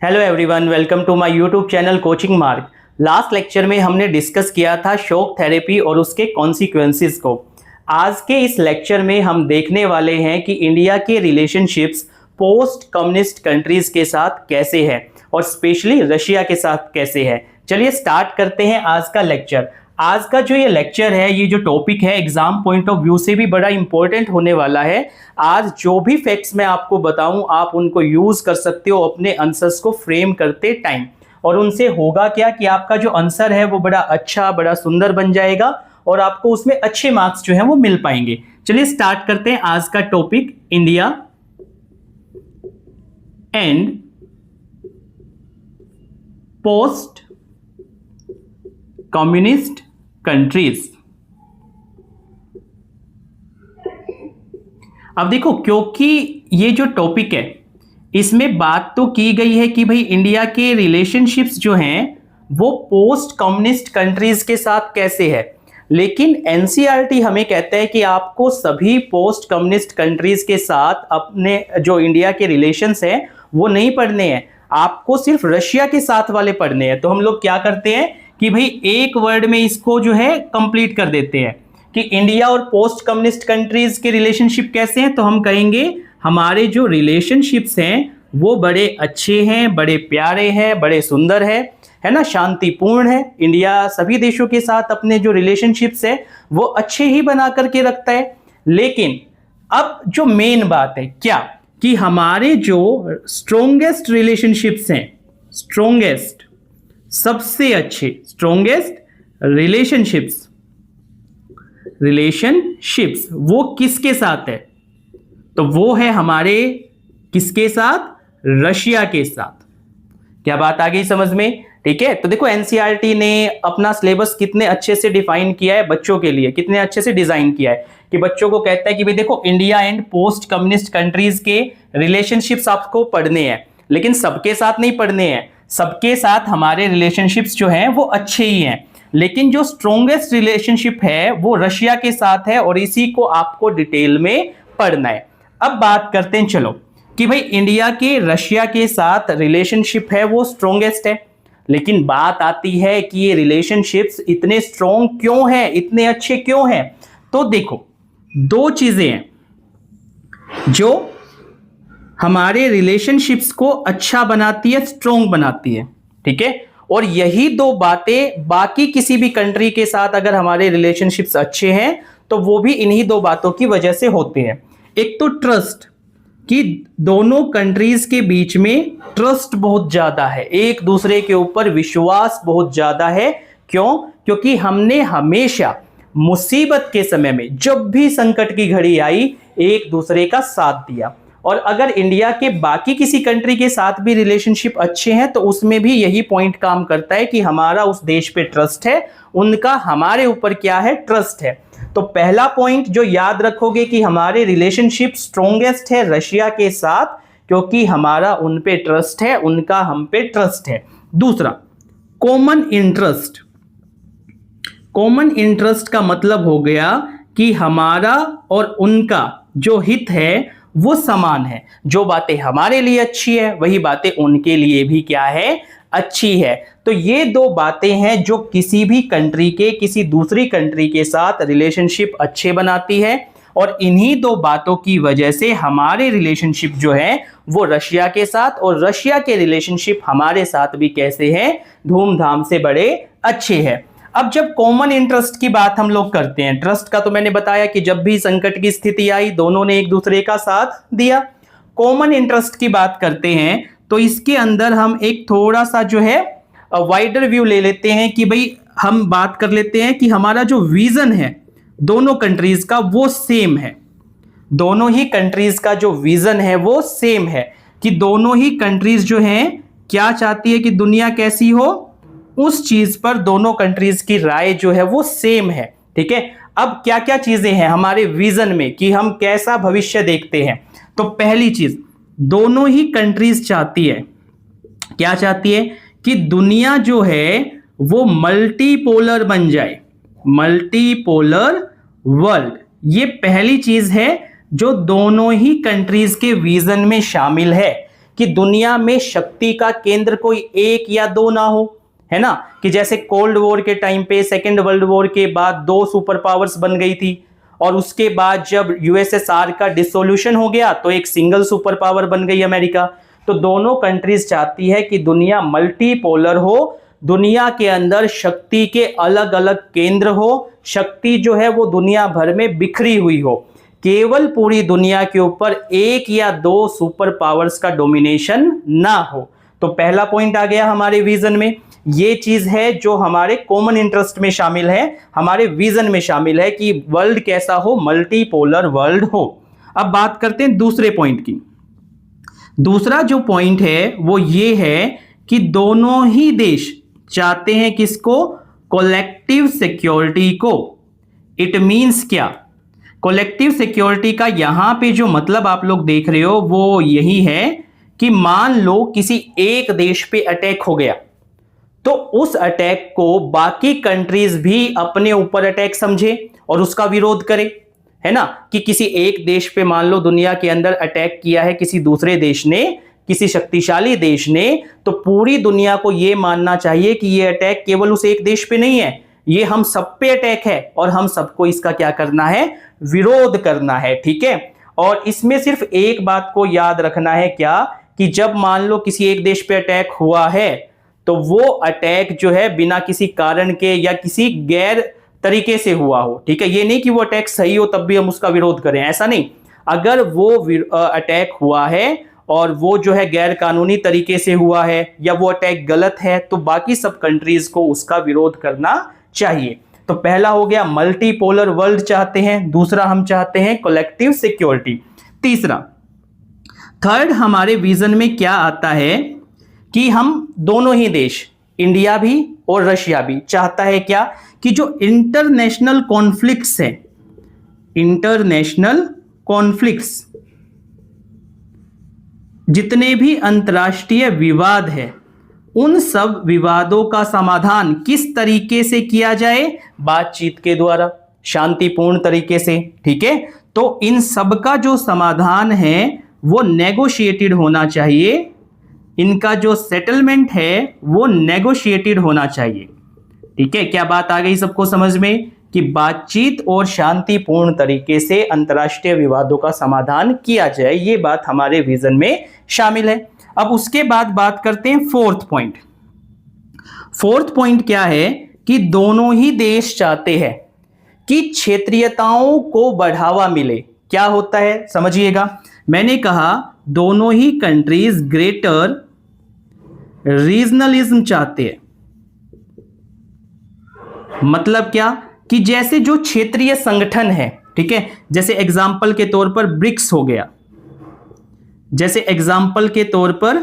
Hello everyone, welcome to my YouTube channel coaching mark. Last lecture में हमने discuss किया था शॉक थेरेपी और उसके कॉन्सिक्वेंसेस को। आज के इस लेक्चर में हम देखने वाले हैं कि इंडिया के रिलेशनशिप्स पोस्ट कम्युनिस्ट कंट्रीज के साथ कैसे है और स्पेशली रशिया के साथ कैसे है। चलिए स्टार्ट करते हैं आज का लेक्चर। आज का जो ये लेक्चर है, ये जो टॉपिक है, एग्जाम पॉइंट ऑफ व्यू से भी बड़ा इंपॉर्टेंट होने वाला है। आज जो भी फैक्ट्स मैं आपको बताऊं, आप उनको यूज कर सकते हो अपने आंसर्स को फ्रेम करते टाइम, और उनसे होगा क्या कि आपका जो आंसर है वो बड़ा अच्छा, बड़ा सुंदर बन जाएगा और आपको उसमें अच्छे मार्क्स जो है वो मिल पाएंगे। चलिए स्टार्ट करते हैं आज का topic, India and post communist countries. अब देखो, क्योंकि ये जो टॉपिक है इसमें बात तो की गई है कि भाई इंडिया के रिलेशनशिप्स जो हैं वो पोस्ट कम्युनिस्ट कंट्रीज के साथ कैसे है, लेकिन एनसीईआरटी हमें कहता है कि आपको सभी पोस्ट कम्युनिस्ट कंट्रीज के साथ अपने जो इंडिया के रिलेशंस हैं वो नहीं पढ़ने हैं, आपको सिर्फ रशिया के साथ वाले पढ़ने हैं। तो हम लोग क्या करते हैं कि भाई एक वर्ड में इसको जो है कंप्लीट कर देते हैं कि इंडिया और पोस्ट कम्युनिस्ट कंट्रीज के रिलेशनशिप कैसे हैं। तो हम कहेंगे हमारे जो रिलेशनशिप्स हैं वो बड़े अच्छे हैं, बड़े प्यारे हैं, बड़े सुंदर है ना, शांतिपूर्ण है। इंडिया सभी देशों के साथ अपने जो रिलेशनशिप्स है वो अच्छे ही बना करके रखता है। लेकिन अब जो मेन बात है क्या कि हमारे जो स्ट्रोंगेस्ट रिलेशनशिप्स हैं, स्ट्रोंगेस्ट सबसे अच्छे स्ट्रोंगेस्ट रिलेशनशिप्स वो किसके साथ है? तो वो है हमारे किसके साथ? रशिया के साथ। क्या बात आ गई समझ में? ठीक है। तो देखो, एनसीईआरटी ने अपना सिलेबस कितने अच्छे से डिफाइन किया है बच्चों के लिए, कितने अच्छे से डिजाइन किया है कि बच्चों को कहता है कि भाई देखो, India and post communist countries के रिलेशनशिप्स आपको पढ़ने हैं, लेकिन सबके साथ नहीं पढ़ने हैं। सबके साथ हमारे रिलेशनशिप्स जो हैं वो अच्छे ही हैं, लेकिन जो स्ट्रॉन्गेस्ट रिलेशनशिप है वो रशिया के साथ है और इसी को आपको डिटेल में पढ़ना है। अब बात करते हैं चलो कि भाई इंडिया के रशिया के साथ रिलेशनशिप है वो स्ट्रॉन्गेस्ट है, लेकिन बात आती है कि ये रिलेशनशिप्स इतने स्ट्रॉन्ग क्यों हैं, इतने अच्छे क्यों हैं। तो देखो, दो चीजें हैं जो हमारे रिलेशनशिप्स को अच्छा बनाती है, स्ट्रॉन्ग बनाती है, ठीक है। और यही दो बातें बाकी किसी भी कंट्री के साथ अगर हमारे रिलेशनशिप्स अच्छे हैं तो वो भी इन्हीं दो बातों की वजह से होते हैं। एक तो ट्रस्ट, कि दोनों कंट्रीज के बीच में ट्रस्ट बहुत ज्यादा है, एक दूसरे के ऊपर विश्वास बहुत ज्यादा है। क्यों? क्योंकि हमने हमेशा मुसीबत के समय में, जब भी संकट की घड़ी आई, एक दूसरे का साथ दिया। और अगर इंडिया के बाकी किसी कंट्री के साथ भी रिलेशनशिप अच्छे हैं तो उसमें भी यही पॉइंट काम करता है कि हमारा उस देश पे ट्रस्ट है, उनका हमारे ऊपर क्या है? ट्रस्ट है। तो पहला पॉइंट जो याद रखोगे कि हमारे रिलेशनशिप स्ट्रॉन्गेस्ट है रशिया के साथ, क्योंकि हमारा उन पे ट्रस्ट है, उनका हम पे ट्रस्ट है। दूसरा, कॉमन इंटरेस्ट। कॉमन इंटरेस्ट का मतलब हो गया कि हमारा और उनका जो हित है वो समान है। जो बातें हमारे लिए अच्छी है वही बातें उनके लिए भी क्या है? अच्छी है। तो ये दो बातें हैं जो किसी भी कंट्री के किसी दूसरी कंट्री के साथ रिलेशनशिप अच्छे बनाती है, और इन्हीं दो बातों की वजह से हमारे रिलेशनशिप जो है वो रशिया के साथ और रशिया के रिलेशनशिप हमारे साथ भी कैसे हैं? धूमधाम से बड़े अच्छे हैं। अब जब कॉमन इंटरेस्ट की बात हम लोग करते हैं, ट्रस्ट का तो मैंने बताया कि जब भी संकट की स्थिति आई दोनों ने एक दूसरे का साथ दिया। कॉमन इंटरेस्ट की बात करते हैं तो इसके अंदर हम एक थोड़ा सा जो है वाइडर व्यू ले लेते हैं कि भाई हम बात कर लेते हैं कि हमारा जो विजन है दोनों कंट्रीज का वो सेम है। दोनों ही कंट्रीज का जो विजन है वो सेम है कि दोनों ही कंट्रीज जो हैं क्या चाहती है कि दुनिया कैसी हो, उस चीज पर दोनों कंट्रीज की राय जो है वो सेम है, ठीक है। अब क्या क्या चीजें हैं हमारे विजन में कि हम कैसा भविष्य देखते हैं? तो पहली चीज, दोनों ही कंट्रीज चाहती है, क्या चाहती है? कि दुनिया जो है वो मल्टीपोलर बन जाए, मल्टीपोलर वर्ल्ड। ये पहली चीज है जो दोनों ही कंट्रीज के विजन में शामिल है कि दुनिया में शक्ति का केंद्र कोई एक या दो ना हो, है ना, कि जैसे कोल्ड वॉर के टाइम पे, सेकेंड वर्ल्ड वॉर के बाद दो सुपर पावर्स बन गई थी और उसके बाद जब यूएसएसआर का डिसोल्यूशन हो गया तो एक सिंगल सुपर पावर बन गई अमेरिका। तो दोनों कंट्रीज चाहती है कि दुनिया मल्टीपोलर हो, दुनिया के अंदर शक्ति के अलग अलग केंद्र हो, शक्ति जो है वो दुनिया भर में बिखरी हुई हो, केवल पूरी दुनिया के ऊपर एक या दो सुपर पावर्स का डोमिनेशन ना हो। तो पहला पॉइंट आ गया हमारे विजन में, ये चीज है जो हमारे कॉमन इंटरेस्ट में शामिल है, हमारे विजन में शामिल है कि वर्ल्ड कैसा हो, मल्टीपोलर वर्ल्ड हो। अब बात करते हैं दूसरे पॉइंट की। दूसरा जो पॉइंट है वो ये है कि दोनों ही देश चाहते हैं किसको, कलेक्टिव सिक्योरिटी को। इट मींस क्या, कलेक्टिव सिक्योरिटी का यहां पे जो मतलब आप लोग देख रहे हो वो यही है कि मान लो किसी एक देश पे अटैक हो गया तो उस अटैक को बाकी कंट्रीज भी अपने ऊपर अटैक समझे और उसका विरोध करे, है ना, कि किसी एक देश पे मान लो दुनिया के अंदर अटैक किया है किसी दूसरे देश ने, किसी शक्तिशाली देश ने, तो पूरी दुनिया को यह मानना चाहिए कि यह अटैक केवल उस एक देश पे नहीं है, ये हम सब पे अटैक है और हम सबको इसका क्या करना है, विरोध करना है। ठीक है, और इसमें सिर्फ एक बात को याद रखना है, क्या, कि जब मान लो किसी एक देश पे अटैक हुआ है तो वो अटैक जो है बिना किसी कारण के या किसी गैर तरीके से हुआ हो। ठीक है, ये नहीं कि वो अटैक सही हो तब भी हम उसका विरोध करें, ऐसा नहीं। अगर वो अटैक हुआ है और वो जो है गैर कानूनी तरीके से हुआ है या वो अटैक गलत है तो बाकी सब कंट्रीज को उसका विरोध करना चाहिए। तो पहला हो गया मल्टीपोलर वर्ल्ड चाहते हैं, दूसरा हम चाहते हैं कलेक्टिव सिक्योरिटी। तीसरा, थर्ड हमारे विजन में क्या आता है कि हम दोनों ही देश, इंडिया भी और रशिया भी, चाहता है क्या, कि जो इंटरनेशनल कॉन्फ्लिक्ट्स हैं, इंटरनेशनल कॉन्फ्लिक्ट्स, जितने भी अंतर्राष्ट्रीय विवाद है उन सब विवादों का समाधान किस तरीके से किया जाए, बातचीत के द्वारा, शांतिपूर्ण तरीके से। ठीक है, तो इन सब का जो समाधान है वो नेगोशिएटेड होना चाहिए, इनका जो सेटलमेंट है वो नेगोशिएटेड होना चाहिए। ठीक है, क्या बात आ गई सबको समझ में, कि बातचीत और शांतिपूर्ण तरीके से अंतर्राष्ट्रीय विवादों का समाधान किया जाए, ये बात हमारे विजन में शामिल है। अब उसके बाद बात करते हैं फोर्थ पॉइंट। फोर्थ पॉइंट क्या है कि दोनों ही देश चाहते हैं कि क्षेत्रीयताओं को बढ़ावा मिले। क्या होता है समझिएगा, मैंने कहा दोनों ही कंट्रीज ग्रेटर रीजनलिज्म चाहते हैं। मतलब क्या, कि जैसे जो क्षेत्रीय संगठन है, ठीक है, जैसे एग्जाम्पल के तौर पर ब्रिक्स हो गया, जैसे एग्जाम्पल के तौर पर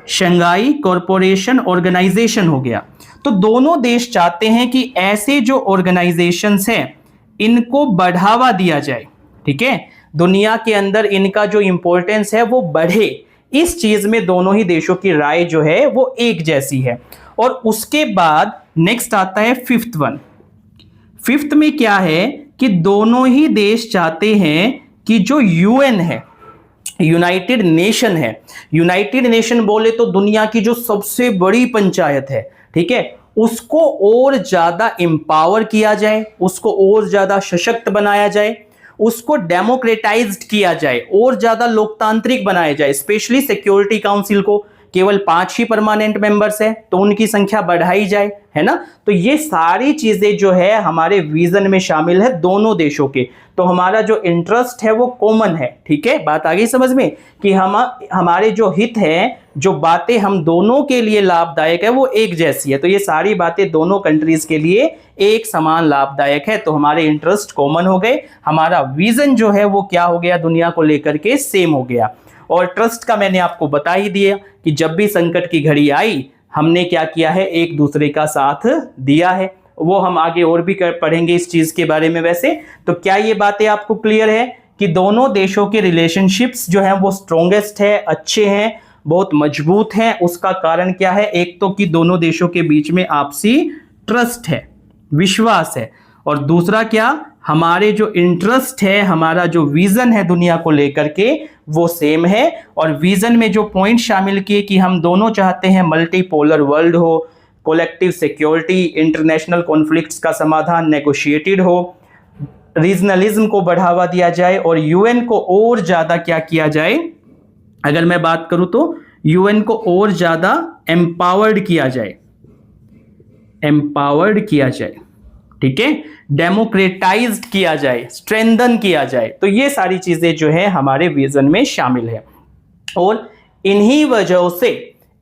शंघाई कॉरपोरेशन ऑर्गेनाइजेशन हो गया, तो दोनों देश चाहते हैं कि ऐसे जो ऑर्गेनाइजेशंस हैं इनको बढ़ावा दिया जाए। ठीक है, दुनिया के अंदर इनका जो इंपॉर्टेंस है वो बढ़े, इस चीज में दोनों ही देशों की राय जो है वो एक जैसी है। और उसके बाद नेक्स्ट आता है फिफ्थ वन। फिफ्थ में क्या है कि दोनों ही देश चाहते हैं कि जो यूएन है, यूनाइटेड नेशन है, यूनाइटेड नेशन बोले तो दुनिया की जो सबसे बड़ी पंचायत है, ठीक है, उसको और ज्यादा एम्पावर किया जाए, उसको और ज्यादा सशक्त बनाया जाए, उसको डेमोक्रेटाइज्ड किया जाए और ज्यादा लोकतांत्रिक बनाया जाए। स्पेशली सिक्योरिटी काउंसिल को केवल 5 ही परमानेंट मेंबर्स है तो उनकी संख्या बढ़ाई जाए, है ना। तो ये सारी चीजें जो है हमारे विजन में शामिल है दोनों देशों के। तो हमारा जो इंटरेस्ट है वो कॉमन है। ठीक है, बात आ गई समझ में, कि हमारे जो हित है, जो बातें हम दोनों के लिए लाभदायक है वो एक जैसी है। तो ये सारी बातें दोनों कंट्रीज के लिए एक समान लाभदायक है। तो हमारे इंटरेस्ट कॉमन हो गए, हमारा विजन जो है वो क्या हो गया, दुनिया को लेकर के सेम हो गया। और ट्रस्ट का मैंने आपको बता ही दिया कि जब भी संकट की घड़ी आई हमने क्या किया है, एक दूसरे का साथ दिया है। वो हम आगे और भी पढ़ेंगे इस चीज के बारे में। वैसे तो क्या ये बातें आपको क्लियर है कि दोनों देशों के रिलेशनशिप्स जो हैं वो स्ट्रॉन्गेस्ट है, अच्छे हैं, बहुत मजबूत हैं। उसका कारण क्या है, एक तो कि दोनों देशों के बीच में आपसी ट्रस्ट है, विश्वास है, और दूसरा क्या, हमारे जो इंटरेस्ट है, हमारा जो विजन है दुनिया को लेकर के वो सेम है। और विजन में जो पॉइंट शामिल किए कि हम दोनों चाहते हैं मल्टीपोलर वर्ल्ड हो, कलेक्टिव सिक्योरिटी, इंटरनेशनल कॉन्फ्लिक्ट्स का समाधान नेगोशिएटेड हो, रीजनलिज्म को बढ़ावा दिया जाए और यूएन को और ज्यादा क्या किया जाए, अगर मैं बात करूं तो यूएन को और ज्यादा एम्पावर्ड किया जाए, एम्पावर्ड किया जाए, ठीक है, डेमोक्रेटाइज्ड किया जाए, स्ट्रेंथन किया जाए। तो ये सारी चीजें जो है हमारे विजन में शामिल है। और इन्हीं वजहों से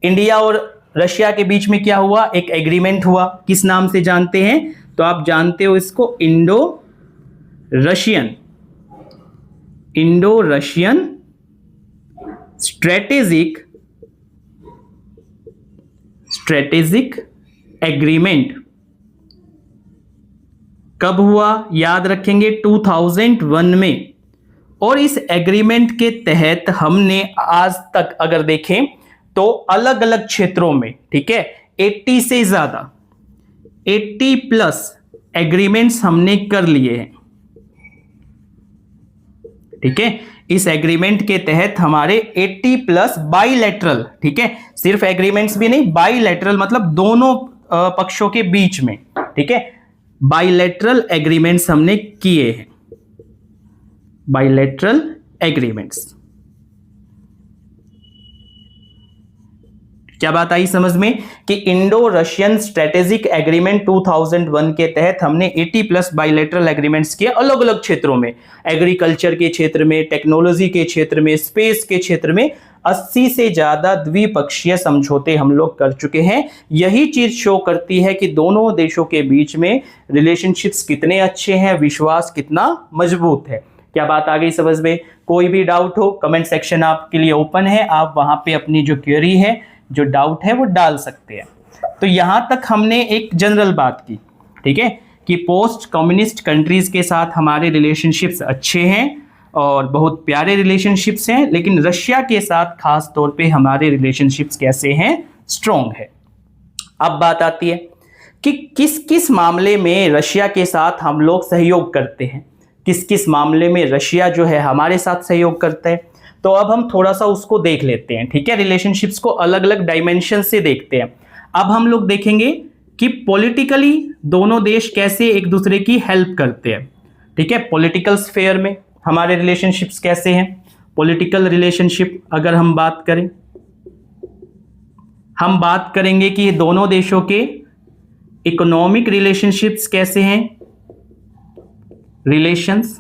इंडिया और रशिया के बीच में क्या हुआ, एक एग्रीमेंट हुआ, किस नाम से जानते हैं, तो आप जानते हो इसको इंडो रशियन स्ट्रेटेजिक एग्रीमेंट। कब हुआ, याद रखेंगे 2001 में। और इस एग्रीमेंट के तहत हमने आज तक अगर देखें तो अलग अलग क्षेत्रों में, ठीक है, 80 से ज्यादा 80 प्लस एग्रीमेंट्स हमने कर लिए हैं, ठीक है। इस एग्रीमेंट के तहत हमारे 80 प्लस बाइलैटरल, ठीक है, सिर्फ एग्रीमेंट्स भी नहीं, बाइलैटरल मतलब दोनों पक्षों के बीच में, ठीक है, बाइलैटरल एग्रीमेंट्स हमने किए हैं, बाइलैटरल एग्रीमेंट्स। क्या बात आई समझ में कि इंडो रशियन स्ट्रेटेजिक एग्रीमेंट 2001 के तहत हमने 80 प्लस बाइलैटरल एग्रीमेंट्स किए अलग अलग क्षेत्रों में, एग्रीकल्चर के क्षेत्र में, टेक्नोलॉजी के क्षेत्र में, स्पेस के क्षेत्र में 80 से ज्यादा द्विपक्षीय समझौते हम लोग कर चुके हैं। यही चीज शो करती है कि दोनों देशों के बीच में रिलेशनशिप्स कितने अच्छे हैं, विश्वास कितना मजबूत है। क्या बात आ गई समझ में? कोई भी डाउट हो कमेंट सेक्शन आपके लिए ओपन है, आप वहां पे अपनी जो क्वेरी है, जो डाउट है वो डाल सकते हैं। तो यहां तक हमने एक जनरल बात की, ठीक है, कि पोस्ट कम्युनिस्ट कंट्रीज के साथ हमारे रिलेशनशिप्स अच्छे हैं और बहुत प्यारे रिलेशनशिप्स हैं, लेकिन रशिया के साथ खास तौर पे हमारे रिलेशनशिप्स कैसे हैं, स्ट्रॉन्ग है। अब बात आती है कि किस किस मामले में रशिया के साथ हम लोग सहयोग करते हैं, किस किस मामले में रशिया जो है हमारे साथ सहयोग करता है। तो अब हम थोड़ा सा उसको देख लेते हैं, ठीक है, रिलेशनशिप्स को अलग अलग डायमेंशन से देखते हैं। अब हम लोग देखेंगे कि पॉलिटिकली दोनों देश कैसे एक दूसरे की हेल्प करते हैं, ठीक है, पॉलिटिकल स्फेयर में हमारे रिलेशनशिप्स कैसे हैं। पॉलिटिकल रिलेशनशिप अगर हम बात करें, हम बात करेंगे कि दोनों देशों के इकोनॉमिक रिलेशनशिप्स कैसे हैं, रिलेशंस,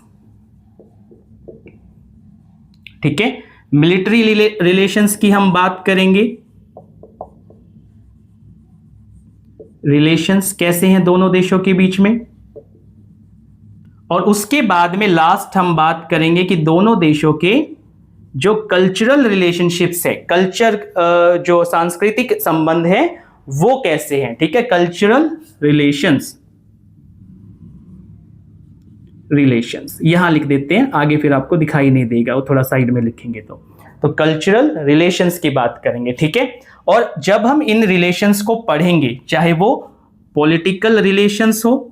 ठीक है, मिलिट्री रिलेशंस की हम बात करेंगे, रिलेशंस कैसे हैं दोनों देशों के बीच में। और उसके बाद में लास्ट हम बात करेंगे कि दोनों देशों के जो कल्चरल रिलेशनशिप्स है, कल्चर जो सांस्कृतिक संबंध है वो कैसे हैं, ठीक है, कल्चरल रिलेशंस यहां लिख देते हैं, आगे फिर आपको दिखाई नहीं देगा, वो थोड़ा साइड में लिखेंगे तो कल्चरल रिलेशंस की बात करेंगे, ठीक है। और जब हम इन रिलेशंस को पढ़ेंगे, चाहे वो पॉलिटिकल रिलेशंस हो,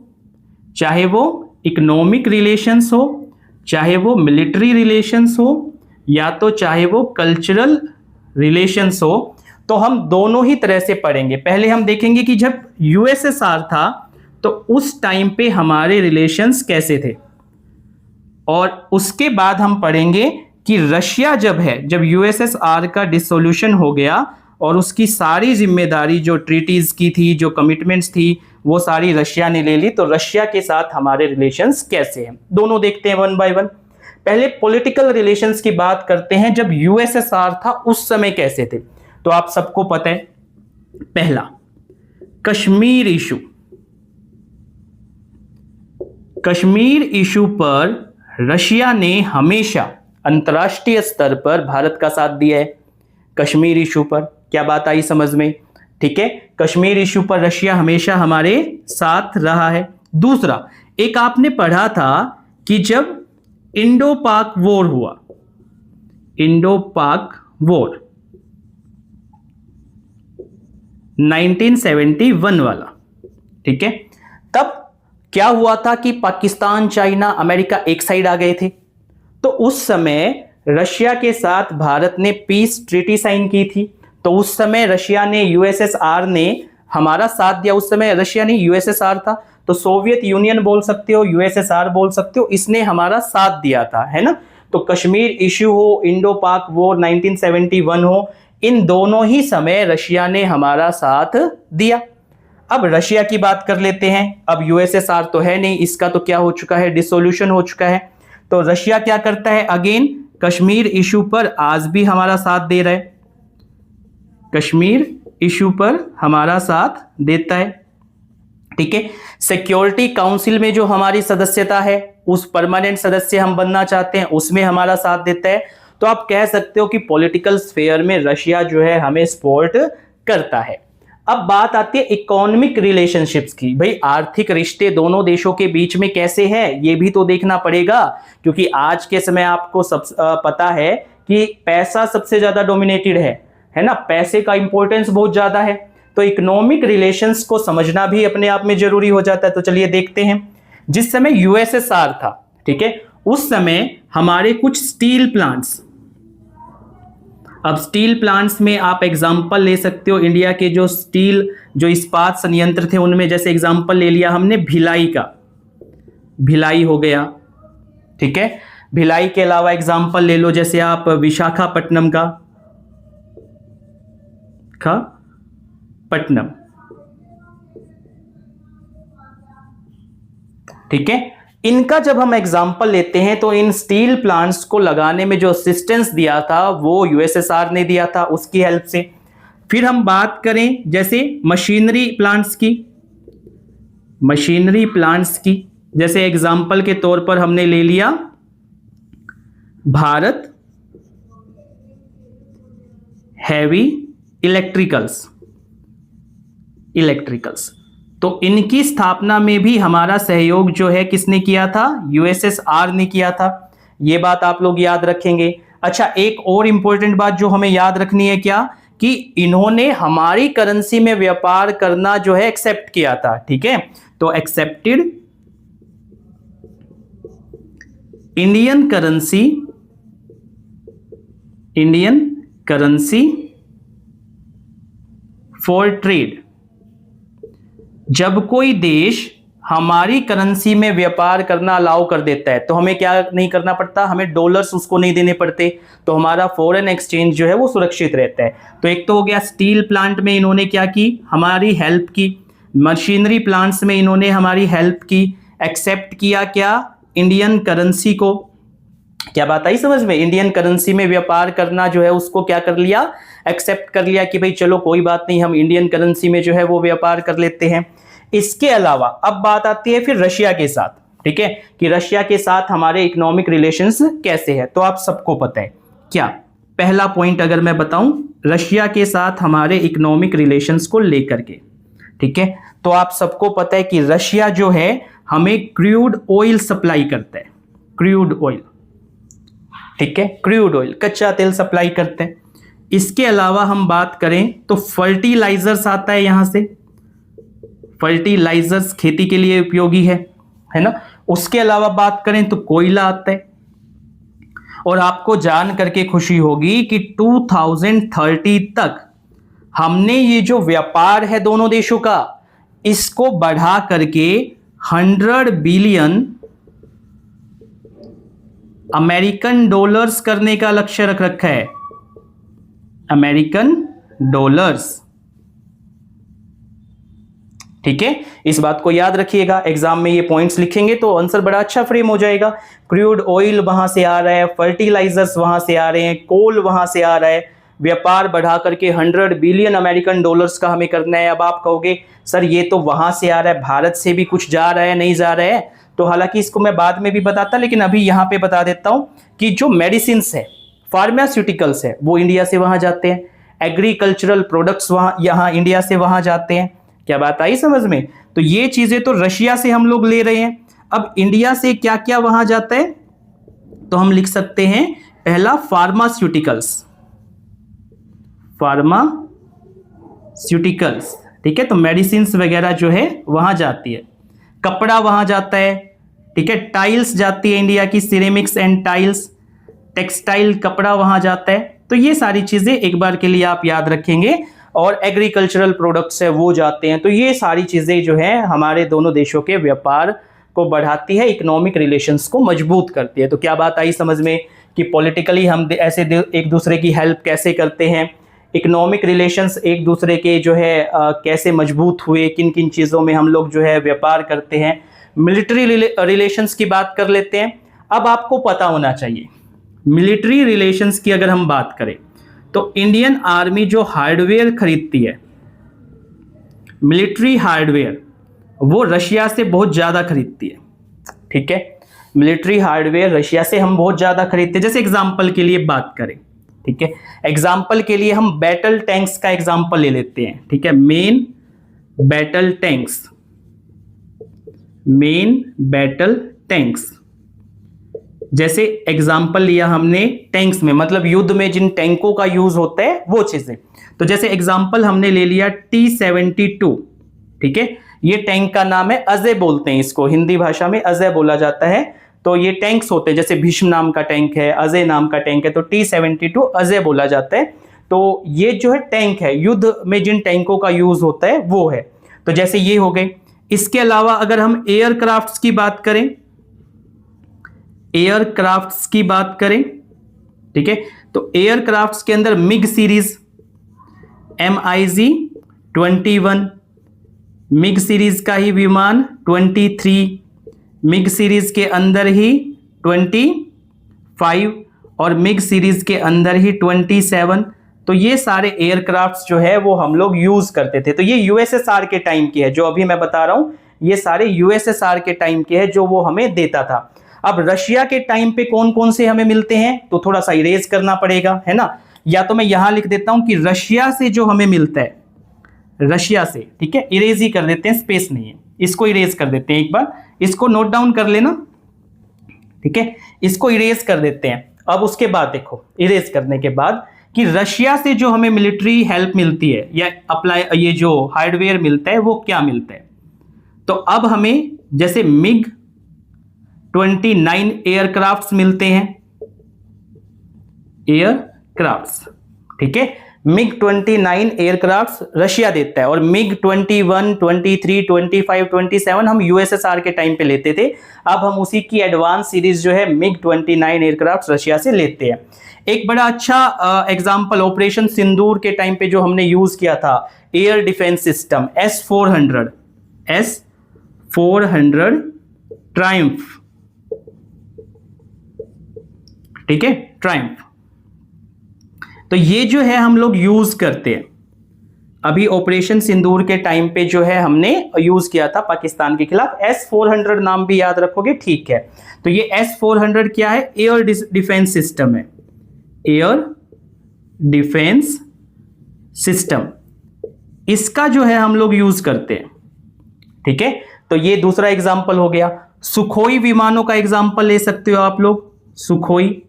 चाहे वो इकोनॉमिक रिलेशंस हो, चाहे वो मिलिट्री रिलेशंस हो, या तो चाहे वो कल्चरल रिलेशंस हो, तो हम दोनों ही तरह से पढ़ेंगे। पहले हम देखेंगे कि जब यूएसएसआर था तो उस टाइम पे हमारे रिलेशंस कैसे थे, और उसके बाद हम पढ़ेंगे कि रशिया जब यूएसएसआर का डिसोल्यूशन हो गया और उसकी सारी जिम्मेदारी जो ट्रीटीज की थी, जो कमिटमेंट्स थी, वो सारी रशिया ने ले ली, तो रशिया के साथ हमारे रिलेशंस कैसे हैं, दोनों देखते हैं वन बाय वन। पहले पॉलिटिकल रिलेशंस की बात करते हैं, जब यूएसएसआर था उस समय कैसे थे। तो आप सबको पता है, पहला कश्मीर इशू, कश्मीर इशू पर रशिया ने हमेशा अंतर्राष्ट्रीय स्तर पर भारत का साथ दिया है। कश्मीर इशू पर क्या बात आई समझ में, ठीक है, कश्मीर इशू पर रशिया हमेशा हमारे साथ रहा है। दूसरा, एक आपने पढ़ा था कि जब इंडो पाक वॉर हुआ, इंडो पाक वॉर 1971 वाला, ठीक है, तब क्या हुआ था कि पाकिस्तान, चाइना, अमेरिका एक साइड आ गए थे। तो उस समय रशिया के साथ भारत ने पीस ट्रीटी साइन की थी, तो उस समय रशिया ने, यूएसएसआर ने हमारा साथ दिया। उस समय रशिया नहीं, यूएसएसआर था, तो सोवियत यूनियन बोल सकते हो, यूएसएसआर बोल सकते हो, इसने हमारा साथ दिया था, है ना। तो कश्मीर इश्यू हो, इंडो पाक वॉर 1971 हो, इन दोनों ही समय रशिया ने हमारा साथ दिया। अब रशिया की बात कर लेते हैं। अब यूएसएसआर तो है नहीं, इसका तो क्या हो चुका है, डिसोल्यूशन हो चुका है। तो रशिया क्या करता है, अगेन कश्मीर इशू पर आज भी हमारा साथ दे रहा है, कश्मीर इशू पर हमारा साथ देता है, ठीक है। सिक्योरिटी काउंसिल में जो हमारी सदस्यता है, उस परमानेंट सदस्य हम बनना चाहते हैं, उसमें हमारा साथ देता है। तो आप कह सकते हो कि पॉलिटिकल स्फेयर में रशिया जो है हमें सपोर्ट करता है। अब बात आती है इकोनॉमिक रिलेशनशिप्स की। भाई आर्थिक रिश्ते दोनों देशों के बीच में कैसे हैं, ये भी तो देखना पड़ेगा, क्योंकि आज के समय आपको सब पता है कि पैसा सबसे ज्यादा डोमिनेटेड है ना, पैसे का इंपॉर्टेंस बहुत ज्यादा है। तो इकोनॉमिक रिलेशंस को समझना भी अपने आप में जरूरी हो जाता है। तो चलिए देखते हैं। जिस समय यूएसएसआर था, ठीक है, उस समय हमारे कुछ स्टील प्लांट्स, अब स्टील प्लांट्स में आप एग्जांपल ले सकते हो इंडिया के जो स्टील, जो इस्पात संयंत्र थे उनमें, जैसे एग्जांपल ले लिया हमने भिलाई का, भिलाई हो गया, ठीक है। भिलाई के अलावा एग्जांपल ले लो जैसे आप विशाखापट्टनम का, पट्टनम, ठीक है। इनका जब हम एग्जाम्पल लेते हैं तो इन स्टील प्लांट्स को लगाने में जो असिस्टेंस दिया था वो यूएसएसआर ने दिया था, उसकी हेल्प से। फिर हम बात करें जैसे मशीनरी प्लांट्स की, मशीनरी प्लांट्स की, जैसे एग्जाम्पल के तौर पर हमने ले लिया भारत हैवी इलेक्ट्रिकल्स, तो इनकी स्थापना में भी हमारा सहयोग जो है किसने किया था, यूएसएसआर ने किया था। ये बात आप लोग याद रखेंगे। अच्छा, एक और इंपॉर्टेंट बात जो हमें याद रखनी है क्या, कि इन्होंने हमारी करेंसी में व्यापार करना जो है एक्सेप्ट किया था, ठीक है। तो accepted Indian currency for trade. जब कोई देश हमारी करेंसी में व्यापार करना अलाउ कर देता है तो हमें क्या नहीं करना पड़ता, हमें डॉलर्स उसको नहीं देने पड़ते, तो हमारा फॉरेन एक्सचेंज जो है वो सुरक्षित रहता है। तो एक तो हो गया स्टील प्लांट में इन्होंने क्या की, हमारी हेल्प की। मशीनरी प्लांट्स में इन्होंने हमारी हेल्प की, एक्सेप्ट किया क्या, इंडियन करेंसी को। क्या बात आई समझ में, इंडियन करेंसी में व्यापार करना जो है उसको क्या कर लिया, एक्सेप्ट कर लिया कि भाई चलो कोई बात नहीं, हम इंडियन करेंसी में जो है वो व्यापार कर लेते हैं। इसके अलावा अब बात आती है फिर रशिया के साथ, ठीक है, कि रशिया के साथ हमारे इकोनॉमिक रिलेशंस कैसे है। तो आप सबको पता है क्या, पहला पॉइंट अगर मैं बताऊं, रशिया के साथ हमारे इकोनॉमिक रिलेशंस को लेकर के, ठीक है, तो आप सबको पता है कि रशिया जो है हमें क्रूड ऑयल सप्लाई करता है, क्रूड ऑयल, ठीक है, क्रूड ऑयल कच्चा तेल सप्लाई करते हैं। इसके अलावा हम बात करें तो फर्टिलाइजर्स आता है, यहां से फर्टिलाइजर्स खेती के लिए उपयोगी है ना। उसके अलावा बात करें तो कोयला आता है। और आपको जान करके खुशी होगी कि 2030 तक हमने ये जो व्यापार है दोनों देशों का, इसको बढ़ा करके 100 बिलियन अमेरिकन डॉलर्स करने का लक्ष्य रख रखा है, अमेरिकन डॉलर्स, ठीक है। इस बात को याद रखिएगा, एग्जाम में ये पॉइंट्स लिखेंगे तो आंसर बड़ा अच्छा फ्रेम हो जाएगा। क्रूड ऑयल वहां से आ रहा है, फर्टिलाइजर्स वहां से आ रहे हैं, कोल वहां से आ रहा है, व्यापार बढ़ा करके 100 बिलियन अमेरिकन डॉलर्स का हमें करना है। अब आप कहोगे सर ये तो वहां से आ रहा है, भारत से भी कुछ जा रहा है, नहीं जा रहा है, तो हालांकि इसको मैं बाद में भी बताता, लेकिन अभी यहां पे बता देता हूं कि जो मेडिसिन है, फार्मास्यूटिकल्स है, वो इंडिया से वहां जाते हैं, एग्रीकल्चरल प्रोडक्ट्स वहां यहां इंडिया से वहां जाते हैं। क्या बात आई समझ में। तो ये चीजें तो रशिया से हम लोग ले रहे हैं। अब इंडिया से क्या क्या वहां जाता है, तो हम लिख सकते हैं पहला फार्मास्यूटिकल्स, फार्मास्यूटिकल्स, ठीक है, तो मेडिसिन वगैरह जो है वहां जाती है, कपड़ा वहां जाता है, ठीक है, टाइल्स जाती है इंडिया की, सिरेमिक्स एंड टाइल्स, टेक्सटाइल कपड़ा वहां जाता है। तो ये सारी चीजें एक बार के लिए आप याद रखेंगे। और एग्रीकल्चरल प्रोडक्ट्स है वो जाते हैं। तो ये सारी चीजें जो है हमारे दोनों देशों के व्यापार को बढ़ाती है, इकोनॉमिक रिलेशंस को मजबूत करती है। तो क्या बात आई समझ में कि पॉलिटिकली हम ऐसे एक दूसरे की हेल्प कैसे करते हैं, इकोनॉमिक रिलेशंस एक दूसरे के जो है कैसे मजबूत हुए, किन किन चीज़ों में हम लोग जो है व्यापार करते हैं। मिलिट्री रिलेशंस की बात कर लेते हैं। अब आपको पता होना चाहिए मिलिट्री रिलेशंस की अगर हम बात करें तो इंडियन आर्मी जो हार्डवेयर खरीदती है, मिलिट्री हार्डवेयर, वो रशिया से बहुत ज़्यादा खरीदती है। ठीक है, मिलिट्री हार्डवेयर रशिया से हम बहुत ज़्यादा खरीदते हैं। जैसे एग्जाम्पल के लिए बात करें, ठीक है, एग्जाम्पल के लिए हम बैटल टैंक्स का एग्जाम्पल ले लेते हैं। ठीक है, main battle tanks, main battle tanks, जैसे एग्जाम्पल लिया हमने टैंक्स में, मतलब युद्ध में जिन टैंकों का यूज होता है वो चीजें। तो जैसे एग्जाम्पल हमने ले लिया T-72। ठीक है, ये टैंक का नाम है, अजय बोलते हैं इसको, हिंदी भाषा में अजय बोला जाता है। तो ये टैंक्स होते हैं, जैसे भीष्म नाम का टैंक है, अजय नाम का टैंक है, तो T-72 अजय बोला जाता है। तो ये जो है टैंक है, युद्ध में जिन टैंकों का यूज होता है वो है। तो जैसे ये हो गए। इसके अलावा अगर हम एयरक्राफ्ट्स की बात करें, एयरक्राफ्ट्स की बात करें, ठीक है, तो एयरक्राफ्ट्स के अंदर MiG series, MiG-21, MiG series का ही विमान 23, मिग सीरीज के अंदर ही 25 और मिग सीरीज के अंदर ही 27। तो ये सारे एयरक्राफ्ट्स जो है वो हम लोग यूज करते थे। तो ये यूएसएसआर के टाइम की है, जो अभी मैं बता रहा हूं ये सारे यूएसएसआर के टाइम के है जो वो हमें देता था। अब रशिया के टाइम पे कौन कौन से हमें मिलते हैं, तो थोड़ा सा इरेज करना पड़ेगा, है ना। या तो मैं यहां लिख देता हूं कि रशिया से जो हमें मिलता है, रशिया से, ठीक है, इरेज ही कर देते हैं, स्पेस नहीं है, इसको इरेज कर देते हैं। एक बार इसको नोट डाउन कर लेना, ठीक है, इसको इरेज कर देते हैं। अब उसके बाद देखो, इरेज करने के बाद कि रशिया से जो हमें मिलिट्री हेल्प मिलती है या अप्लाई, ये जो हार्डवेयर मिलता है वो क्या मिलता है। तो अब हमें जैसे MiG-29 एयरक्राफ्ट्स मिलते हैं, एयरक्राफ्ट्स, ठीक है, MiG-29 एयरक्राफ्ट्स रशिया देता है, और MiG-21, 23, 25, 27 हम यूएसएसआर के टाइम पे लेते थे। अब हम उसी की एडवांस सीरीज जो है MiG-29 एयरक्राफ्ट्स रशिया से लेते हैं। एक बड़ा अच्छा एग्जांपल ऑपरेशन सिंदूर के टाइम पे जो हमने यूज किया था, air defence system S-400, S-400 Triumph, ठीक है, ट्रायम्फ। तो ये जो है हम लोग यूज करते हैं। अभी ऑपरेशन सिंदूर के टाइम पे जो है हमने यूज किया था पाकिस्तान के खिलाफ। S-400 नाम भी याद रखोगे, ठीक है। तो ये S-400 क्या है, एयर डिफेंस सिस्टम है, एयर डिफेंस सिस्टम, इसका जो है हम लोग यूज करते हैं। ठीक है, तो ये दूसरा एग्जांपल हो गया। सुखोई विमानों का एग्जांपल ले सकते हो आप लोग, सुखोई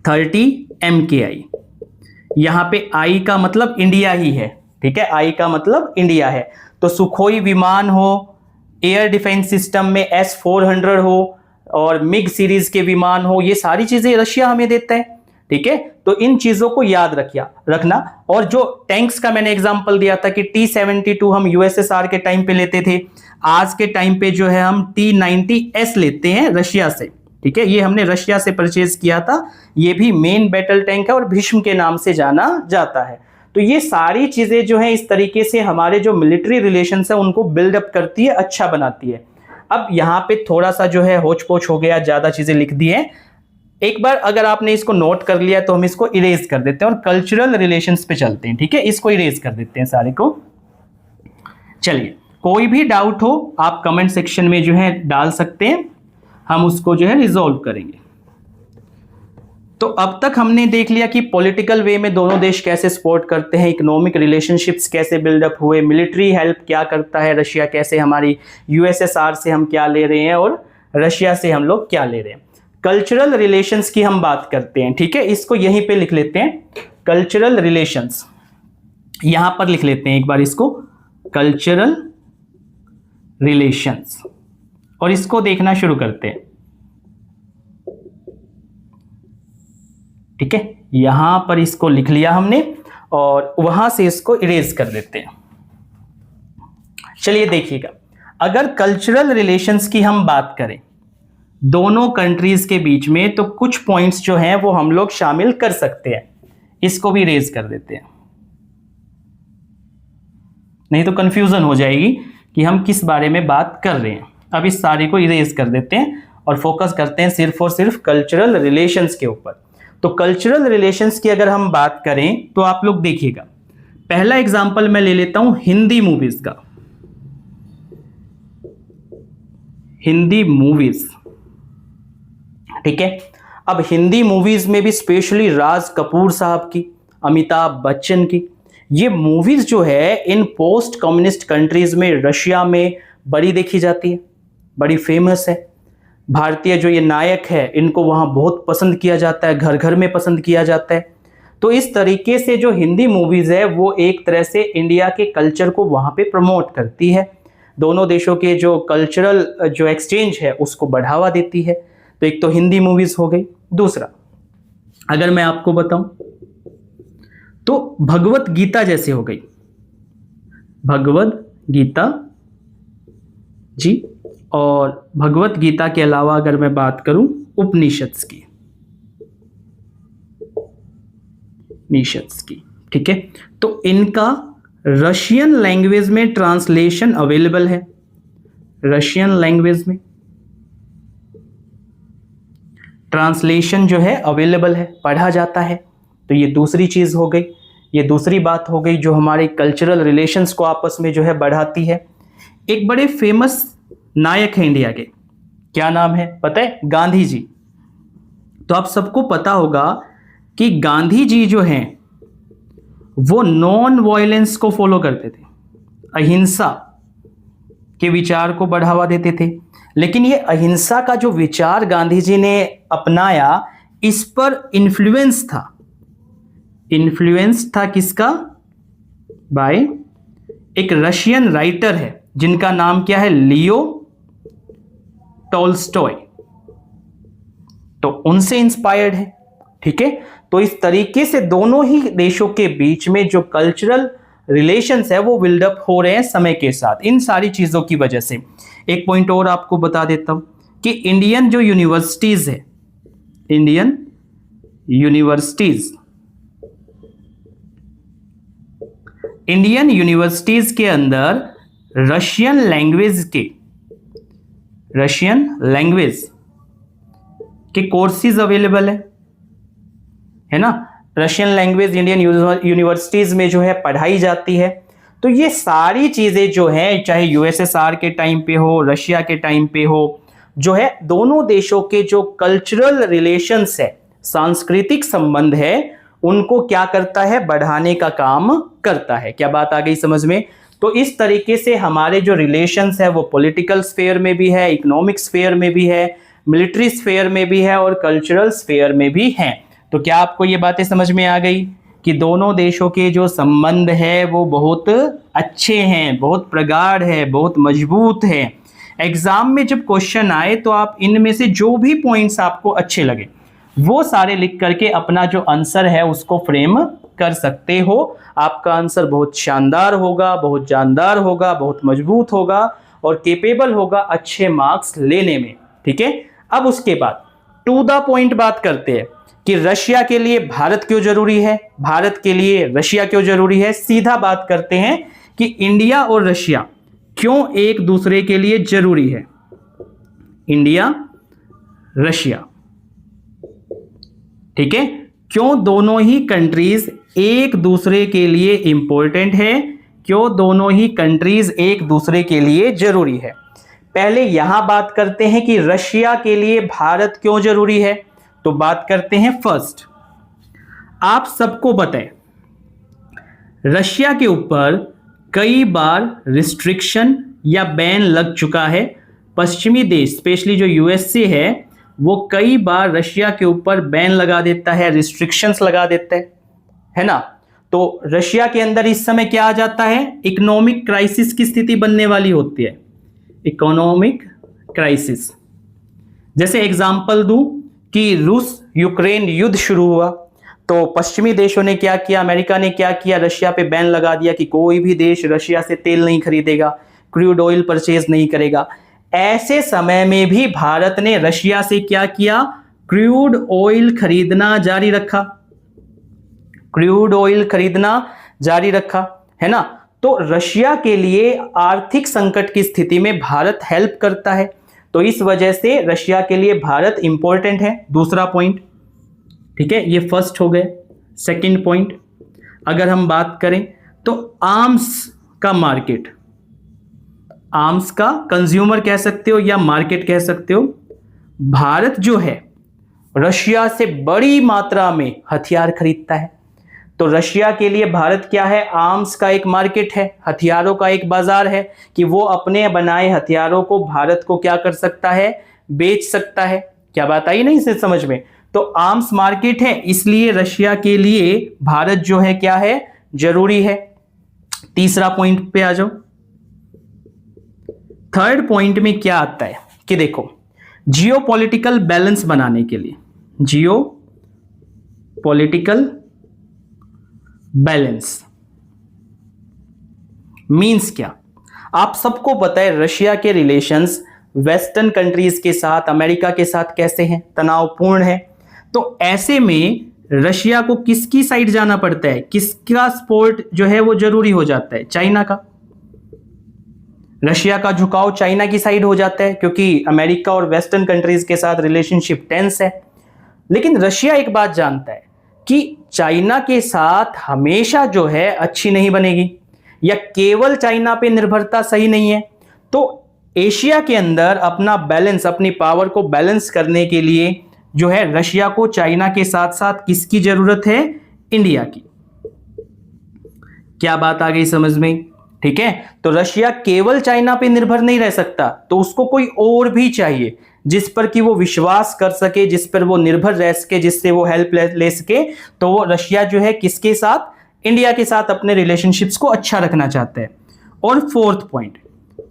30 MKI, यहां पे आई का मतलब इंडिया ही है, ठीक है, आई का मतलब इंडिया है। तो सुखोई विमान हो, एयर डिफेंस सिस्टम में S-400 हो, और मिग सीरीज के विमान हो, ये सारी चीजें रशिया हमें देता है। ठीक है, तो इन चीजों को याद रखना। और जो टैंक्स का मैंने एग्जांपल दिया था कि T-72 हम यूएसएसआर के टाइम पे लेते थे, आज के टाइम पे जो है हम T-90S लेते हैं रशिया से। ठीक है, ये हमने रशिया से परचेज किया था, ये भी मेन बैटल टैंक है और भीष्म के नाम से जाना जाता है। तो ये सारी चीजें जो है इस तरीके से हमारे जो मिलिट्री रिलेशंस है उनको बिल्डअप करती है, अच्छा बनाती है। अब यहाँ पे थोड़ा सा जो है होच पोच हो गया, ज्यादा चीजें लिख दी हैं। एक बार अगर आपने इसको नोट कर लिया तो हम इसको इरेज कर देते हैं और कल्चरल रिलेशंस पे चलते हैं। ठीक है, इसको इरेज कर देते हैं सारे को। चलिए, कोई भी डाउट हो आप कमेंट सेक्शन में जो है डाल सकते हैं, हम उसको जो है रिजॉल्व करेंगे। तो अब तक हमने देख लिया कि पॉलिटिकल वे में दोनों देश कैसे सपोर्ट करते हैं, इकोनॉमिक रिलेशनशिप्स कैसे बिल्डअप हुए, मिलिट्री हेल्प क्या करता है रशिया, कैसे हमारी यूएसएसआर से हम क्या ले रहे हैं और रशिया से हम लोग क्या ले रहे हैं। कल्चरल रिलेशंस की हम बात करते हैं। ठीक है, इसको यहीं पे लिख लेते हैं, कल्चरल रिलेशंस, यहां पर लिख लेते हैं एक बार इसको, कल्चरल रिलेशंस, और इसको देखना शुरू करते हैं। ठीक है, यहां पर इसको लिख लिया हमने और वहां से इसको इरेज कर देते हैं। चलिए देखिएगा, अगर कल्चरल रिलेशंस की हम बात करें दोनों कंट्रीज के बीच में, तो कुछ पॉइंट्स जो हैं वो हम लोग शामिल कर सकते हैं। इसको भी इरेज कर देते हैं, नहीं तो कंफ्यूजन हो जाएगी कि हम किस बारे में बात कर रहे हैं। अब इस सारे को इरेज कर देते हैं और फोकस करते हैं सिर्फ और सिर्फ कल्चरल रिलेशंस के ऊपर। तो कल्चरल रिलेशंस की अगर हम बात करें तो आप लोग देखिएगा, पहला एग्जांपल मैं ले लेता हूं हिंदी मूवीज का। हिंदी मूवीज, ठीक है। अब हिंदी मूवीज में भी स्पेशली राज कपूर साहब की, अमिताभ बच्चन की, ये मूवीज जो है इन पोस्ट कम्युनिस्ट कंट्रीज में, रशिया में बड़ी देखी जाती है, बड़ी फेमस है। भारतीय जो ये नायक है इनको वहाँ बहुत पसंद किया जाता है, घर घर में पसंद किया जाता है। तो इस तरीके से जो हिंदी मूवीज़ है वो एक तरह से इंडिया के कल्चर को वहाँ पे प्रमोट करती है, दोनों देशों के जो कल्चरल जो एक्सचेंज है उसको बढ़ावा देती है। तो एक तो हिंदी मूवीज़ हो गई। दूसरा अगर मैं आपको बताऊं तो भगवत गीता जैसे हो गई, भगवत गीता जी, और भगवत गीता के अलावा अगर मैं बात करूं उपनिषद्स की, ठीक है। तो इनका रशियन लैंग्वेज में ट्रांसलेशन अवेलेबल है, रशियन लैंग्वेज में ट्रांसलेशन जो है अवेलेबल है, पढ़ा जाता है। तो ये दूसरी चीज हो गई, ये दूसरी बात हो गई जो हमारे कल्चरल रिलेशंस को आपस में जो है बढ़ाती है। एक बड़े फेमस नायक है इंडिया के, क्या नाम है पता है? गांधी जी। तो आप सबको पता होगा कि गांधी जी जो हैं वो नॉन वायलेंस को फॉलो करते थे, अहिंसा के विचार को बढ़ावा देते थे। लेकिन ये अहिंसा का जो विचार गांधी जी ने अपनाया, इस पर इन्फ्लुएंस था किसका? बाय एक रशियन राइटर है जिनका नाम क्या है? Leo Tolstoy. तो उनसे इंस्पायर्ड है, ठीक है। तो इस तरीके से दोनों ही देशों के बीच में जो कल्चरल रिलेशंस है वो बिल्डअप हो रहे हैं समय के साथ, इन सारी चीजों की वजह से। एक पॉइंट और आपको बता देता हूं कि इंडियन जो यूनिवर्सिटीज है, इंडियन यूनिवर्सिटीज के अंदर रशियन लैंग्वेज के कोर्सेज अवेलेबल है ना। रशियन लैंग्वेज इंडियन यूनिवर्सिटीज में जो है पढ़ाई जाती है। तो ये सारी चीजें जो हैं, चाहे यूएसएसआर के टाइम पे हो, रशिया के टाइम पे हो, जो है दोनों देशों के जो कल्चरल रिलेशंस है, सांस्कृतिक संबंध है, उनको क्या करता है? बढ़ाने का काम करता है। क्या बात आ गई समझ में? तो इस तरीके से हमारे जो रिलेशंस है वो पॉलिटिकल स्फेयर में भी है, इकोनॉमिक स्फेयर में भी है, मिलिट्री स्फेयर में भी है और कल्चरल स्फेयर में भी है। तो क्या आपको ये बातें समझ में आ गई कि दोनों देशों के जो संबंध है वो बहुत अच्छे हैं, बहुत प्रगाढ़ है, बहुत मजबूत है। एग्जाम में जब क्वेश्चन आए तो आप इनमें से जो भी पॉइंट्स आपको अच्छे लगे वो सारे लिख करके अपना जो आंसर है उसको फ्रेम कर सकते हो। आपका आंसर बहुत शानदार होगा, बहुत जानदार होगा, बहुत मजबूत होगा और केपेबल होगा अच्छे मार्क्स लेने में, ठीक है। अब उसके बाद टू द पॉइंट बात करते हैं कि रशिया के लिए भारत क्यों जरूरी है, भारत के लिए रशिया क्यों जरूरी है। सीधा बात करते हैं कि इंडिया और रशिया क्यों एक दूसरे के लिए जरूरी है। इंडिया रशिया, ठीक है, क्यों दोनों ही कंट्रीज एक दूसरे के लिए इंपॉर्टेंट है, क्यों दोनों ही कंट्रीज एक दूसरे के लिए जरूरी है। पहले यहां बात करते हैं कि रशिया के लिए भारत क्यों जरूरी है। तो बात करते हैं फर्स्ट, आप सबको पता है रशिया के ऊपर कई बार रिस्ट्रिक्शन या बैन लग चुका है। पश्चिमी देश स्पेशली जो यूएसए है वो कई बार रशिया के ऊपर बैन लगा देता है, रिस्ट्रिक्शंस लगा देता है ना। तो रशिया के अंदर इस समय क्या आ जाता है? इकोनॉमिक क्राइसिस की स्थिति बनने वाली होती है, इकोनॉमिक क्राइसिस। जैसे एग्जांपल दूं कि रूस यूक्रेन युद्ध शुरू हुआ तो पश्चिमी देशों ने क्या किया, अमेरिका ने क्या किया, रशिया पे बैन लगा दिया कि कोई भी देश रशिया से तेल नहीं खरीदेगा, क्रूड ऑयल परचेज नहीं करेगा। ऐसे समय में भी भारत ने रशिया से क्या किया, क्रूड ऑयल खरीदना जारी रखा, क्रूड ऑयल खरीदना जारी रखा, है ना। तो रशिया के लिए आर्थिक संकट की स्थिति में भारत हेल्प करता है, तो इस वजह से रशिया के लिए भारत इंपॉर्टेंट है। दूसरा पॉइंट, ठीक है, ये फर्स्ट हो गए। सेकंड पॉइंट, अगर हम बात करें तो आर्म्स का मार्केट, आर्म्स का कंज्यूमर कह सकते हो या मार्केट कह सकते हो। भारत जो है रशिया से बड़ी मात्रा में हथियार खरीदता है, तो रशिया के लिए भारत क्या है, आर्म्स का एक मार्केट है, हथियारों का एक बाजार है कि वो अपने बनाए हथियारों को भारत को क्या कर सकता है, बेच सकता है। क्या बात आई नहीं इसे समझ में। तो आर्म्स मार्केट है, इसलिए रशिया के लिए भारत जो है क्या है, जरूरी है। तीसरा पॉइंट पे आ जाओ। थर्ड पॉइंट में क्या आता है कि देखो, जियोपॉलिटिकल बैलेंस बनाने के लिए, जियोपॉलिटिकल बैलेंस मींस क्या, आप सबको पता है रशिया के रिलेशंस वेस्टर्न कंट्रीज के साथ, अमेरिका के साथ कैसे हैं, तनावपूर्ण है। तो ऐसे में रशिया को किसकी साइड जाना पड़ता है, किसका सपोर्ट जो है वो जरूरी हो जाता है, चाइना का। रशिया का झुकाव चाइना की साइड हो जाता है क्योंकि अमेरिका और वेस्टर्न कंट्रीज के साथ रिलेशनशिप टेंस है। लेकिन रशिया एक बात जानता है कि चाइना के साथ हमेशा जो है अच्छी नहीं बनेगी, या केवल चाइना पे निर्भरता सही नहीं है। तो एशिया के अंदर अपना बैलेंस, अपनी पावर को बैलेंस करने के लिए जो है रशिया को चाइना के साथ साथ किसकी जरूरत है, इंडिया की। क्या बात आ गई समझ में, ठीक है। तो रशिया केवल चाइना पे निर्भर नहीं रह सकता, तो उसको कोई और भी चाहिए जिस पर कि वो विश्वास कर सके, जिस पर वो निर्भर रह सके, जिससे वो हेल्प ले सके। तो वो रशिया जो है किसके साथ, इंडिया के साथ अपने रिलेशनशिप्स को अच्छा रखना चाहता है। और फोर्थ पॉइंट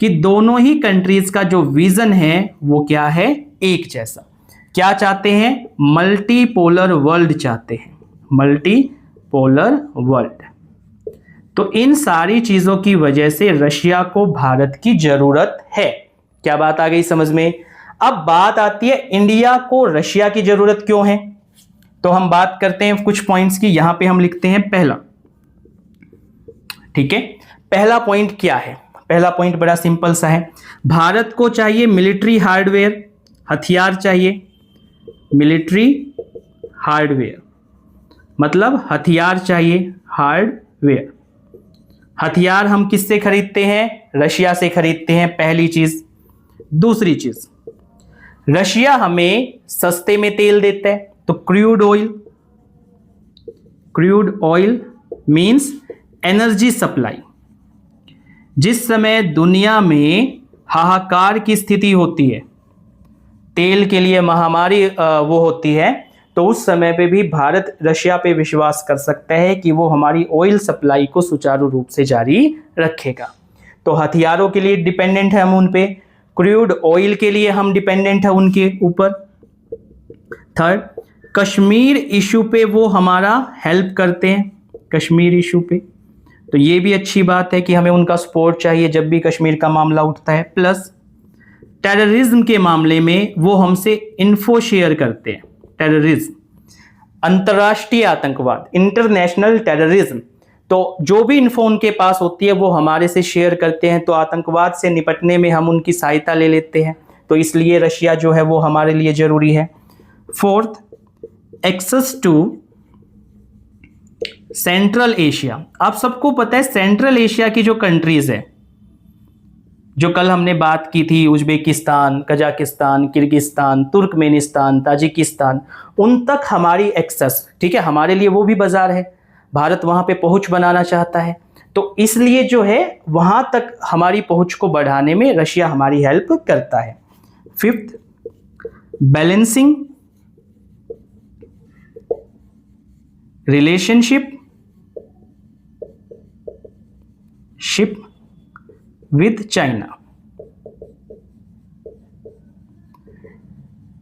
कि दोनों ही कंट्रीज का जो विजन है वो क्या है, एक जैसा। क्या चाहते हैं, मल्टीपोलर वर्ल्ड चाहते हैं, मल्टीपोलर वर्ल्ड। तो इन सारी चीजों की वजह से रशिया को भारत की जरूरत है। क्या बात आ गई समझ में। अब बात आती है इंडिया को रशिया की जरूरत क्यों है। तो हम बात करते हैं कुछ पॉइंट्स की, यहां पे हम लिखते हैं पहला, ठीक है। पहला पॉइंट क्या है, पहला पॉइंट बड़ा सिंपल सा है, भारत को चाहिए मिलिट्री हार्डवेयर, हथियार चाहिए, मिलिट्री हार्डवेयर मतलब हथियार चाहिए, हार्डवेयर। हथियार हम किससे खरीदते हैं, रशिया से खरीदते हैं, पहली चीज। दूसरी चीज, रशिया हमें सस्ते में तेल देता है, तो crude oil, crude oil means energy supply. जिस समय दुनिया में हाहाकार की स्थिति होती है, तेल के लिए महामारी वो होती है, तो उस समय पे भी भारत रशिया पे विश्वास कर सकता है कि वो हमारी ऑयल सप्लाई को सुचारू रूप से जारी रखेगा। तो हथियारों के लिए डिपेंडेंट है हम उन पे, क्रूड ऑयल के लिए हम डिपेंडेंट है उनके ऊपर। थर्ड, कश्मीर इशू पे वो हमारा हेल्प करते हैं, कश्मीर इशू पे, तो ये भी अच्छी बात है कि हमें उनका सपोर्ट चाहिए जब भी कश्मीर का मामला उठता है। प्लस टेररिज्म के मामले में वो हमसे इन्फो शेयर करते हैं, टेररिज्म, अंतर्राष्ट्रीय आतंकवाद, इंटरनेशनल टेररिज्म, तो जो भी इन्फो उनके पास होती है वो हमारे से शेयर करते हैं। तो आतंकवाद से निपटने में हम उनकी सहायता ले लेते हैं, तो इसलिए रशिया जो है वो हमारे लिए जरूरी है। Fourth, access to Central Asia. आप सबको पता है सेंट्रल एशिया की जो कंट्रीज है, जो कल हमने बात की थी, Uzbekistan, Kazakhstan, Kyrgyzstan, Turkmenistan, Tajikistan, उन तक हमारी एक्सेस, ठीक है, हमारे लिए वो भी बाजार है, भारत वहां पे पहुंच बनाना चाहता है, तो इसलिए जो है वहां तक हमारी पहुंच को बढ़ाने में रशिया हमारी हेल्प करता है। Fifth, balancing relationship with China,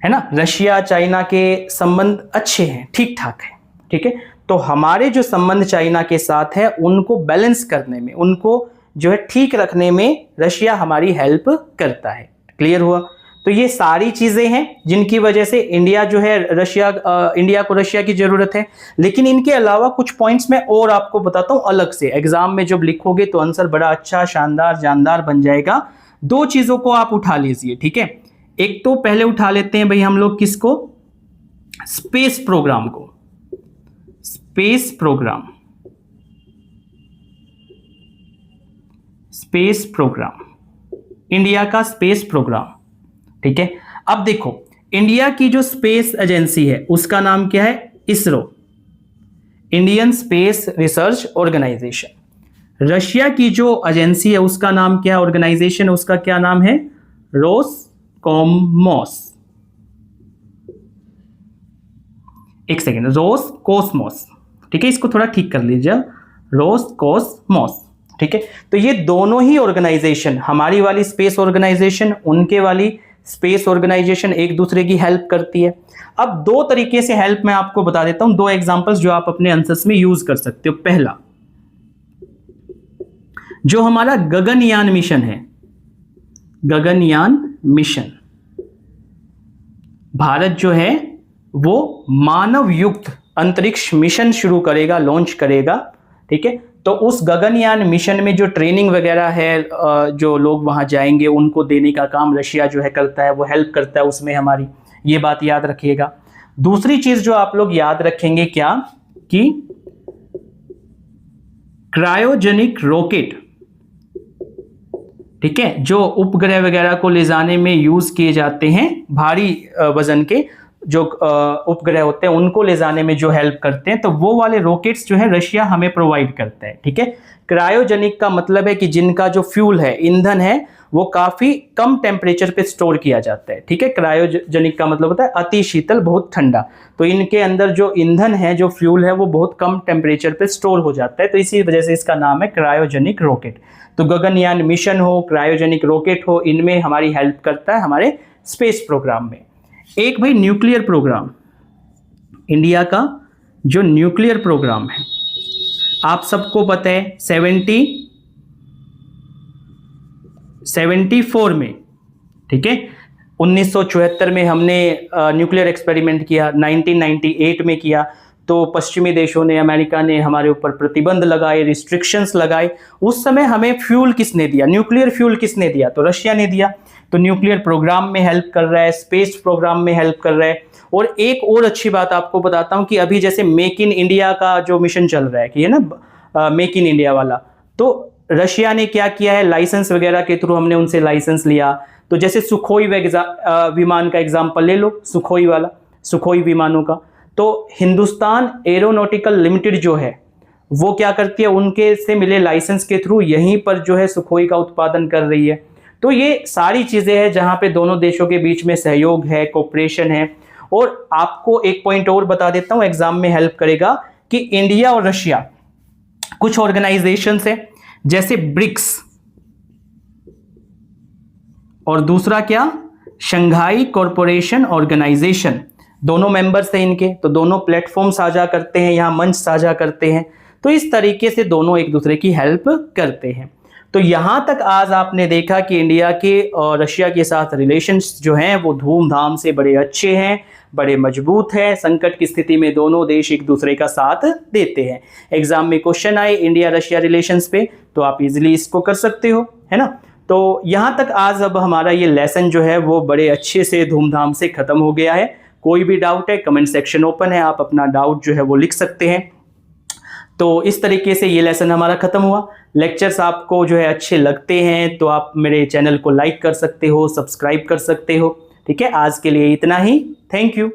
है ना। रशिया चाइना के संबंध अच्छे हैं, ठीक ठाक है, ठीक है। तो हमारे जो संबंध चाइना के साथ है उनको बैलेंस करने में, उनको जो है ठीक रखने में रशिया हमारी हेल्प करता है। क्लियर हुआ? तो ये सारी चीजें हैं जिनकी वजह से इंडिया जो है इंडिया को रशिया की जरूरत है। लेकिन इनके अलावा कुछ पॉइंट्स मैं और आपको बताता हूं अलग से, एग्जाम में जब लिखोगे तो आंसर बड़ा अच्छा शानदार जानदार बन जाएगा। दो चीजों को आप उठा लीजिए, ठीक है। एक तो पहले उठा लेते हैं भाई हम लोग किसको, स्पेस प्रोग्राम को। Space programme, space programme, India का स्पेस प्रोग्राम, ठीक है। अब देखो इंडिया की जो स्पेस एजेंसी है उसका नाम क्या है, ISRO, Indian space research organisation. Russia की जो एजेंसी है उसका नाम क्या है, ऑर्गेनाइजेशन उसका क्या नाम है, रोसकॉसमोस। एक सेकेंड, रोसकॉसमोस, ठीक है। इसको थोड़ा ठीक कर लीजिए, रोसकॉसमोस, ठीक है। तो ये दोनों ही ऑर्गेनाइजेशन, हमारी वाली स्पेस ऑर्गेनाइजेशन, उनके वाली स्पेस ऑर्गेनाइजेशन एक दूसरे की हेल्प करती है। अब दो तरीके से हेल्प मैं आपको बता देता हूं, दो एग्जांपल्स जो आप अपने आंसर्स में यूज कर सकते हो। पहला, जो हमारा गगनयान मिशन है, गगनयान मिशन, भारत जो है वो मानव युक्त अंतरिक्ष मिशन शुरू करेगा, लॉन्च करेगा, ठीक है। तो उस गगनयान मिशन में जो ट्रेनिंग वगैरह है, जो लोग वहां जाएंगे उनको देने का काम रशिया जो है करता है, वो हेल्प करता है उसमें हमारी, ये बात याद रखिएगा। दूसरी चीज जो आप लोग याद रखेंगे क्या, कि क्रायोजेनिक रॉकेट, ठीक है, जो उपग्रह वगैरह को ले जाने में यूज किए जाते हैं, भारी वजन के जो उपग्रह होते हैं उनको ले जाने में जो हेल्प करते हैं, तो वो वाले रॉकेट्स जो है रशिया हमें प्रोवाइड करता है, ठीक है। क्रायोजेनिक का मतलब है कि जिनका जो फ्यूल है, ईंधन है, वो काफी कम टेम्परेचर पे स्टोर किया जाता है, ठीक है। क्रायोजेनिक का मतलब होता है अति शीतल, बहुत ठंडा। तो इनके अंदर जो ईंधन है, जो फ्यूल है, वो बहुत कम टेम्परेचर पे स्टोर हो जाता है, तो इसी वजह से इसका नाम है क्रायोजेनिक रॉकेट। तो गगनयान मिशन हो, क्रायोजेनिक रॉकेट हो, इनमें हमारी हेल्प करता है हमारे स्पेस प्रोग्राम में। एक भाई न्यूक्लियर प्रोग्राम, इंडिया का जो न्यूक्लियर प्रोग्राम है, आप सबको पता है 74 में, ठीक है, 1974 में हमने न्यूक्लियर एक्सपेरिमेंट किया, 1998 में किया, तो पश्चिमी देशों ने, अमेरिका ने हमारे ऊपर प्रतिबंध लगाए, रिस्ट्रिक्शंस लगाए। उस समय हमें फ्यूल किसने दिया, न्यूक्लियर फ्यूल किसने दिया, तो रशिया ने दिया। तो न्यूक्लियर प्रोग्राम में हेल्प कर रहा है, स्पेस प्रोग्राम में हेल्प कर रहा है। और एक और अच्छी बात आपको बताता हूं कि अभी जैसे मेक इन इंडिया का जो मिशन चल रहा है, कि है ना मेक इन इंडिया वाला, तो रशिया ने क्या किया है, लाइसेंस वगैरह के थ्रू हमने उनसे लाइसेंस लिया। तो जैसे सुखोई विमान का एग्जाम्पल ले लो, सुखोई वाला, सुखोई विमानों का, तो हिंदुस्तान एरोनॉटिकल लिमिटेड जो है वो क्या करती है, उनके से मिले लाइसेंस के थ्रू यहीं पर जो है सुखोई का उत्पादन कर रही है। तो ये सारी चीजें हैं जहां पे दोनों देशों के बीच में सहयोग है, कोऑपरेशन है। और आपको एक पॉइंट और बता देता हूं, एग्जाम में हेल्प करेगा, कि इंडिया और रशिया कुछ ऑर्गेनाइजेशंस है, जैसे ब्रिक्स, और दूसरा क्या, शंघाई कॉरपोरेशन ऑर्गेनाइजेशन, दोनों मेंबर्स हैं इनके। तो दोनों प्लेटफॉर्म साझा करते हैं, यहां मंच साझा करते हैं। तो इस तरीके से दोनों एक दूसरे की हेल्प करते हैं। तो यहां तक आज आपने देखा कि इंडिया के और रशिया के साथ रिलेशंस जो हैं वो धूमधाम से बड़े अच्छे हैं, बड़े मजबूत हैं। संकट की स्थिति में दोनों देश एक दूसरे का साथ देते हैं। एग्जाम में क्वेश्चन आए इंडिया रशिया रिलेशंस पे, तो आप इजीली इसको कर सकते हो, है ना। तो यहां तक आज अब हमारा ये लेसन जो है वो बड़े अच्छे से धूमधाम से खत्म हो गया है। कोई भी डाउट है, कमेंट सेक्शन ओपन है, आप अपना डाउट जो है वो लिख सकते हैं। तो इस तरीके से ये लेसन हमारा खत्म हुआ। लेक्चर्स आपको जो है अच्छे लगते हैं तो आप मेरे चैनल को लाइक कर सकते हो, सब्सक्राइब कर सकते हो, ठीक है। आज के लिए इतना ही, थैंक यू।